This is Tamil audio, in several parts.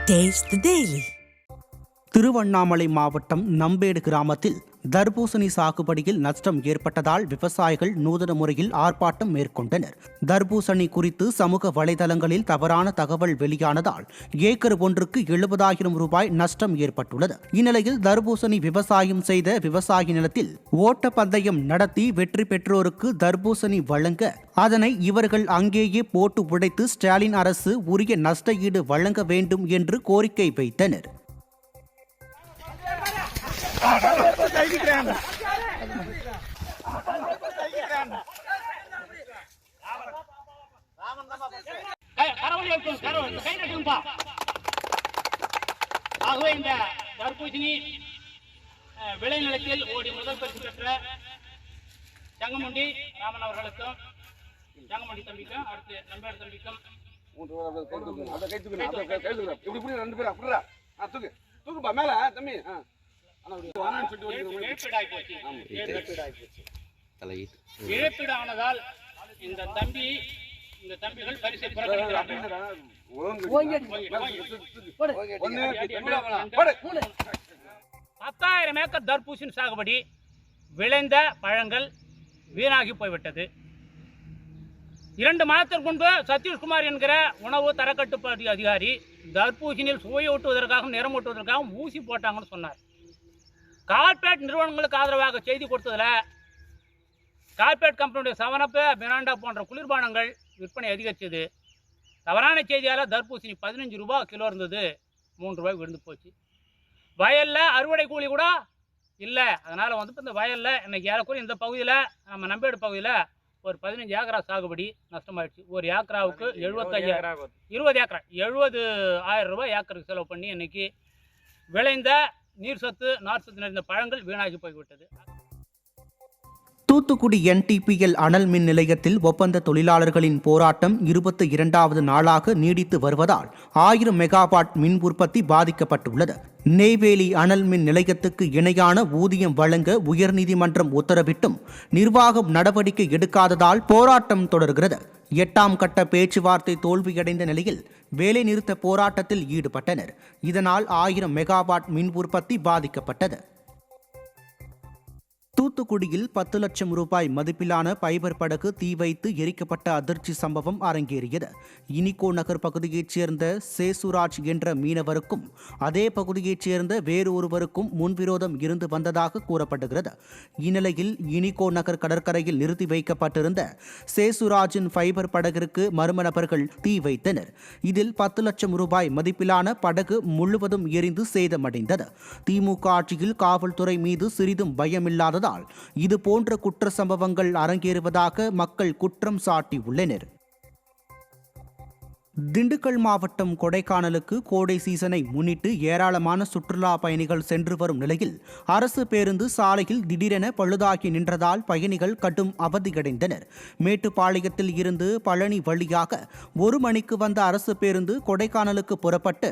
Taste the Daily. திருவண்ணாமலை மாவட்டம் நம்பேடு கிராமத்தில் தர்பூசணி சாகுபடியில் நஷ்டம் ஏற்பட்டதால் விவசாயிகள் நூதன முறையில் ஆர்ப்பாட்டம் மேற்கொண்டனர். தர்பூசணி குறித்து சமூக வலைதளங்களில் தவறான தகவல் வெளியானதால் ஏக்கர் ஒன்றுக்கு 70,000 ரூபாய் நஷ்டம் ஏற்பட்டுள்ளது. இந்நிலையில் தர்பூசணி விவசாயம் செய்த விவசாய நிலத்தில் ஓட்டப்பந்தயம் நடத்தி வெற்றி பெற்றோருக்கு தர்பூசணி வழங்க அதனை இவர்கள் அங்கேயே போட்டு உடைத்து ஸ்டாலின் அரசு உரிய நஷ்ட ஈடு வழங்க வேண்டும் என்று கோரிக்கை வைத்தனர். ஆகவே இந்த தர்பூசணி விளைநிலத்தில் ஓடி முதல் பரிசு பெற்ற சங்கமுண்டி ராமன் அவர்களுக்கும் சங்கமுண்டி தம்பிக்கும் அடுத்து நம்பேடு தம்பிக்கும் இழப்பீடு ஆனதால் இந்த தம்பிகள் பரிசை புறக்கணிக்கிறார்கள். 10,000 ஏக்கர் தர்பூசணி சாகுபடி விளைந்த பழங்கள் வீணாகி போய்விட்டது. 2 மாதத்திற்கு முன்பு சதீஷ்குமார் என்கிற உணவு தரக்கட்டுப்பாட்டு அதிகாரி தர்பூசணியில் சுவையூட்டுவதற்காகவும் நிறமூட்டுவதற்காகவும் ஊசி போட்டாங்கன்னு சொன்னார். கார்பரேட் நிறுவனங்களுக்கு ஆதரவாக செய்தி கொடுத்ததில் கார்பரேட் கம்பெனியுடைய 7up, மிராண்டா போன்ற குளிர்பானங்கள் விற்பனை அதிகரித்தது. தவறான செய்தியால் தர்பூசணி 15 ரூபா கிலோ இருந்தது, 3 ரூபாய் விழுந்து போச்சு. வயலில் அறுவடை கூலி கூட இல்லை. அதனால் இந்த வயலில் இன்றைக்கி ஏறக்குறைய இந்த பகுதியில் நம்ம நம்பேடு பகுதியில் ஒரு 15 ஏக்கரா சாகுபடி நஷ்டமாயிடுச்சு. ஒரு ஏக்கராவுக்கு 75,000, 20 ஏக்கரா 70,000 ரூபாய் ஏக்கருக்கு செலவு பண்ணி இன்றைக்கி விளைந்த நீர் சத்து நார் சத்து நிறைந்த பழங்கள் வீணாகி போய்விட்டது. தூத்துக்குடி NTPL அனல் மின் நிலையத்தில் ஒப்பந்த தொழிலாளர்களின் போராட்டம் 22வது நாளாக நீடித்து வருவதால் 1000 மெகாவாட் மின் உற்பத்தி பாதிக்கப்பட்டுள்ளது. நெய்வேலி அனல் மின் நிலையத்துக்கு இணையான ஊதியம் வழங்க உயர்நீதிமன்றம் உத்தரவிட்டும் நிர்வாகம் நடவடிக்கை எடுக்காததால் போராட்டம் தொடர்கிறது. 8ஆம் கட்ட பேச்சுவார்த்தை தோல்வியடைந்த நிலையில் வேலைநிறுத்த போராட்டத்தில் ஈடுபட்டனர். இதனால் 1000 மெகாவாட் மின் உற்பத்தி பாதிக்கப்பட்டது. தூத்துக்குடியில் 10 லட்சம் ரூபாய் மதிப்பிலான பைபர் படகு தீ வைத்து எரிக்கப்பட்ட அதிர்ச்சி சம்பவம் அரங்கேறியது. இனிகோ நகர் பகுதியைச் சேர்ந்த சேசுராஜ் என்ற மீனவருக்கும் அதே பகுதியைச் சேர்ந்த வேறு ஒருவருக்கும் முன்விரோதம் இருந்து வந்ததாக கூறப்படுகிறது. இந்நிலையில் இனிகோ நகர் கடற்கரையில் நிறுத்தி வைக்கப்பட்டிருந்த சேசுராஜின் ஃபைபர் படகிற்கு மர்ம நபர்கள் தீ வைத்தனர். இதில் 10 லட்சம் ரூபாய் மதிப்பிலான படகு முழுவதும் எரிந்து சேதமடைந்தது. திமுக ஆட்சியில் காவல்துறை மீது சிறிதும் பயமில்லாததால் இது போன்ற குற்ற சம்பவங்கள் அரங்கேறுவதாக மக்கள் குற்றம் சாட்டியுள்ளனர். திண்டுக்கல் மாவட்டம் கொடைக்கானலுக்கு கோடை சீசனை முன்னிட்டு ஏராளமான சுற்றுலா பயணிகள் சென்று வரும் நிலையில் அரசு பேருந்து சாலையில் திடீரென பழுதாகி நின்றதால் பயணிகள் கடும் அவதியடைந்தனர். மேட்டுப்பாளையத்தில் இருந்து பழனி வழியாக 1 மணிக்கு வந்த அரசு பேருந்து கொடைக்கானலுக்கு புறப்பட்டு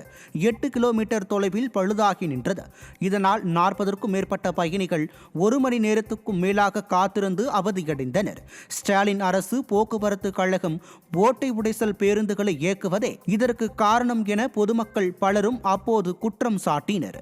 8 கிலோமீட்டர் தொலைவில் பழுதாகி நின்றது. இதனால் 40க்கும் மேற்பட்ட பயணிகள் 1 மணி நேரத்துக்கும் மேலாக காத்திருந்து அவதியடைந்தனர். ஸ்டாலின் அரசு போக்குவரத்து கழகம் ஓட்டை உடைசல் பேருந்துகளை இயக்குவதே இதற்கு காரணம் என பொதுமக்கள் பலரும் அப்போது குற்றம் சாட்டினர்.